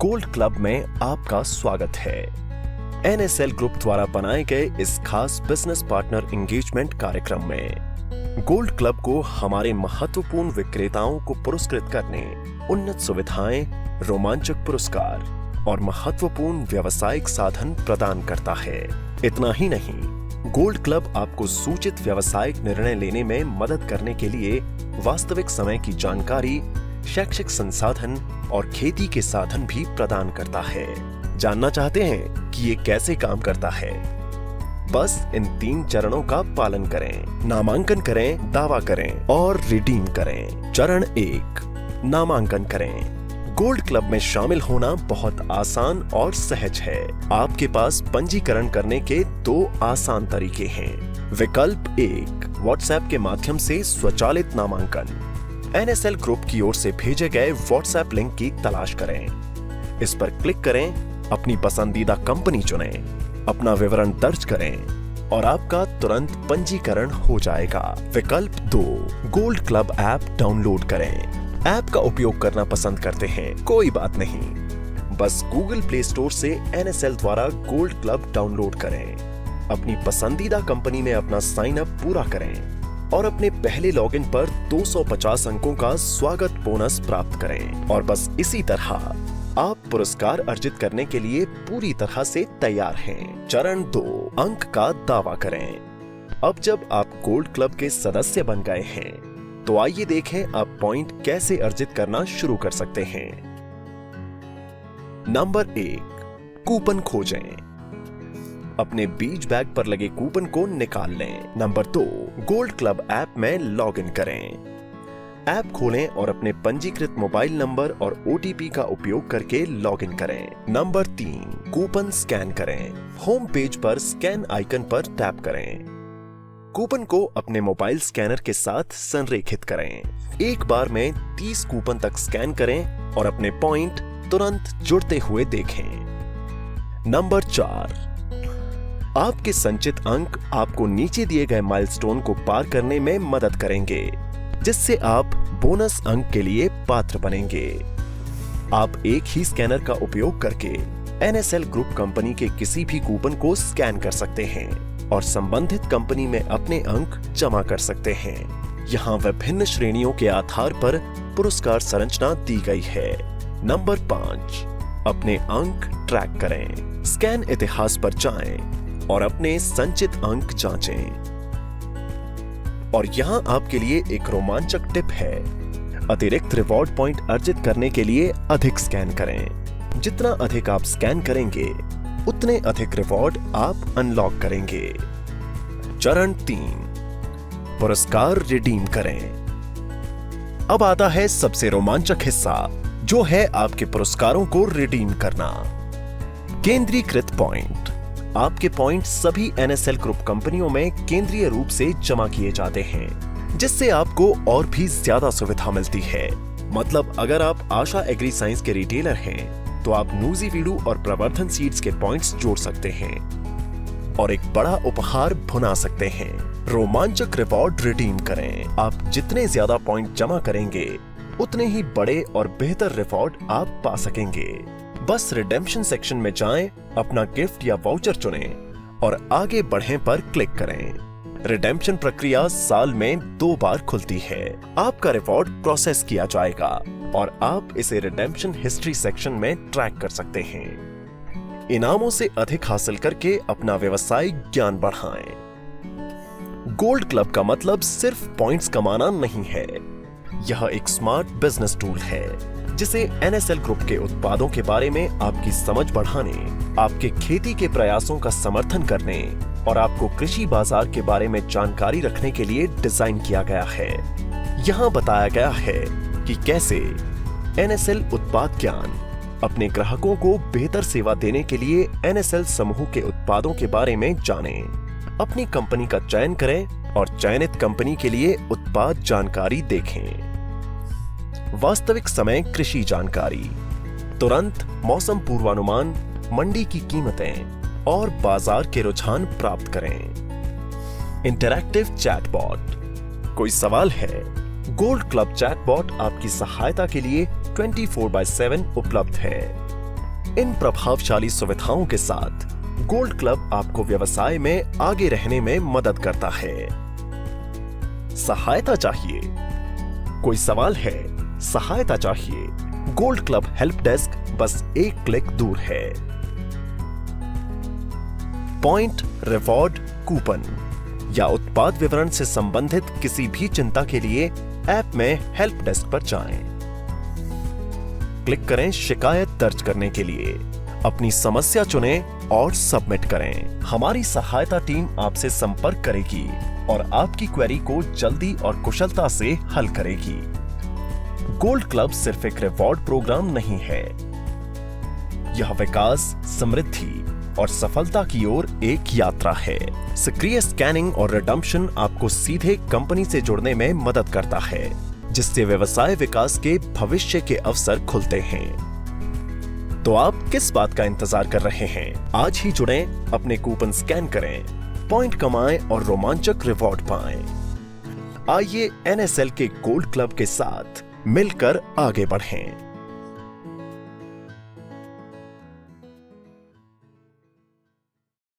Gold club में आपका स्वागत है। एनएसएल ग्रुप द्वारा बनाए गए इस खास बिजनेस पार्टनर एंगेजमेंट कार्यक्रम में गोल्ड क्लब को हमारे महत्वपूर्ण विक्रेताओं को पुरस्कृत करने, उन्नत सुविधाएं, रोमांचक पुरस्कार और महत्वपूर्ण व्यावसायिक साधन प्रदान करता है। इतना ही नहीं, गोल्ड क्लब आपको सूचित व्यावसायिक निर्णय लेने में मदद करने के लिए वास्तविक समय की जानकारी, शैक्षिक संसाधन और खेती के साधन भी प्रदान करता है। जानना चाहते हैं कि ये कैसे काम करता है? बस इन 3 चरणों का पालन करें। नामांकन करें, दावा करें और रिडीम करें। चरण 1, नामांकन करें। गोल्ड क्लब में शामिल होना बहुत आसान और सहज है। आपके पास पंजीकरण करने के 2 आसान तरीके हैं। विकल्प 1, व्हाट्सएप के माध्यम से स्वचालित नामांकन। एनएसएल ग्रुप की ओर से भेजे गए व्हाट्सएप लिंक की तलाश करें। इस पर क्लिक करें, अपनी पसंदीदा कंपनी चुनें, अपना विवरण दर्ज करें और आपका तुरंत पंजीकरण हो जाएगा। विकल्प 2, गोल्ड क्लब ऐप डाउनलोड करें। ऐप का उपयोग करना पसंद करते हैं? कोई बात नहीं, बस गूगल प्ले स्टोर से एनएसएल द्वारा गोल्ड क्लब डाउनलोड करें। अपनी पसंदीदा कंपनी में अपना साइन अप पूरा करें और अपने पहले लॉगिन पर 250 अंकों का स्वागत बोनस प्राप्त करें। और बस इसी तरह आप पुरस्कार अर्जित करने के लिए पूरी तरह से तैयार हैं। चरण 2, अंक का दावा करें। अब जब आप गोल्ड क्लब के सदस्य बन गए हैं, तो आइए देखें आप पॉइंट कैसे अर्जित करना शुरू कर सकते हैं। नंबर 1, कूपन खोजें। अपने बीज बैग पर लगे कूपन को निकाल लें। नंबर 2, गोल्ड क्लब ऐप में लॉगिन करें। ऐप खोलें और अपने पंजीकृत मोबाइल नंबर और ओटीपी का उपयोग करके लॉगिन करें। नंबर 3, कूपन स्कैन करें। होम पेज पर स्कैन आइकन पर टैप करें। कूपन को अपने मोबाइल स्कैनर के साथ संरेखित करें। एक बार में 30 कूपन तक स्कैन करें और अपने पॉइंट तुरंत जुड़ते हुए देखें। नंबर 4, आपके संचित अंक आपको नीचे दिए गए माइलस्टोन को पार करने में मदद करेंगे, जिससे आप बोनस अंक के लिए पात्र बनेंगे। आप एक ही स्कैनर का उपयोग करके एनएसएल ग्रुप कंपनी के किसी भी कूपन को स्कैन कर सकते हैं और संबंधित कंपनी में अपने अंक जमा कर सकते हैं। यहाँ विभिन्न श्रेणियों के आधार पर पुरस्कार संरचना दी गई है। नंबर 5, अपने अंक ट्रैक करें। स्कैन इतिहास पर जाएं और अपने संचित अंक जांचें। और यहां आपके लिए एक रोमांचक टिप है। अतिरिक्त रिवॉर्ड पॉइंट अर्जित करने के लिए अधिक स्कैन करें। जितना अधिक आप स्कैन करेंगे, उतने अधिक रिवॉर्ड आप अनलॉक करेंगे। चरण 3, पुरस्कार रिडीम करें। अब आता है सबसे रोमांचक हिस्सा, जो है आपके पुरस्कारों को रिडीम करना। केंद्रीकृत पॉइंट। आपके पॉइंट सभी एनएसएल ग्रुप कंपनियों में केंद्रीय रूप से जमा किए जाते हैं, जिससे आपको और भी ज्यादा सुविधा मिलती है। मतलब अगर आप आशा एग्री साइंस के रिटेलर हैं, तो आप न्यूजीवीडू और प्रवर्धन सीड्स के पॉइंट्स जोड़ सकते हैं और एक बड़ा उपहार भुना सकते हैं। रोमांचक रिवॉर्ड रिडीम करें। आप जितने ज्यादा पॉइंट जमा करेंगे, उतने ही बड़े और बेहतर रिवॉर्ड आप पा सकेंगे। बस रिडेम्पशन सेक्शन में जाएं, अपना गिफ्ट या वाउचर चुनें और आगे बढ़ें पर क्लिक करें। रिडेम्पशन प्रक्रिया साल में 2 बार खुलती है। आपका रिवॉर्ड प्रोसेस किया जाएगा और आप इसे रिडेम्पशन हिस्ट्री सेक्शन में ट्रैक कर सकते हैं। इनामों से अधिक हासिल करके अपना व्यवसायिक ज्ञान बढ़ाएं। गोल्ड क्लब का मतलब सिर्फ पॉइंट्स कमाना नहीं है। यह एक स्मार्ट बिजनेस टूल है, जिसे एनएसएल ग्रुप के उत्पादों के बारे में आपकी समझ बढ़ाने, आपके खेती के प्रयासों का समर्थन करने और आपको कृषि बाजार के बारे में जानकारी रखने के लिए डिजाइन किया गया है। यहाँ बताया गया है कि कैसे एनएसएल उत्पाद ज्ञान अपने ग्राहकों को बेहतर सेवा देने के लिए एनएसएल समूह के उत्पादों के बारे में जानें, अपनी कंपनी का चयन करें और चयनित कंपनी के लिए उत्पाद जानकारी देखें। वास्तविक समय कृषि जानकारी, तुरंत मौसम पूर्वानुमान, मंडी की कीमतें और बाजार के रुझान प्राप्त करें। Interactive chatbot. कोई सवाल है? गोल्ड क्लब चैटबॉट आपकी सहायता के लिए 24/7 उपलब्ध है। इन प्रभावशाली सुविधाओं के साथ गोल्ड क्लब आपको व्यवसाय में आगे रहने में मदद करता है। सहायता चाहिए? कोई सवाल है? सहायता चाहिए? गोल्ड क्लब हेल्प डेस्क बस एक क्लिक दूर है। पॉइंट, रिवॉर्ड, कूपन या उत्पाद विवरण से संबंधित किसी भी चिंता के लिए ऐप में हेल्प डेस्क पर जाएं। क्लिक करें शिकायत दर्ज करने के लिए, अपनी समस्या चुनें और सबमिट करें। हमारी सहायता टीम आपसे संपर्क करेगी और आपकी क्वेरी को जल्दी और कुशलता से हल करेगी। गोल्ड क्लब सिर्फ एक रिवॉर्ड प्रोग्राम नहीं है, यह विकास, समृद्धि और सफलता की ओर एक यात्रा है। सक्रिय स्कैनिंग और रिडम्पशन आपको सीधे कंपनी से जुड़ने में मदद करता है, जिससे व्यवसाय विकास के भविष्य के अवसर खुलते हैं। तो आप किस बात का इंतजार कर रहे हैं? आज ही जुड़ें, अपने कूपन स्कैन करें, पॉइंट कमाएं और रोमांचक रिवॉर्ड पाएं। आइए NSL के गोल्ड क्लब के साथ मिलकर आगे बढ़ें।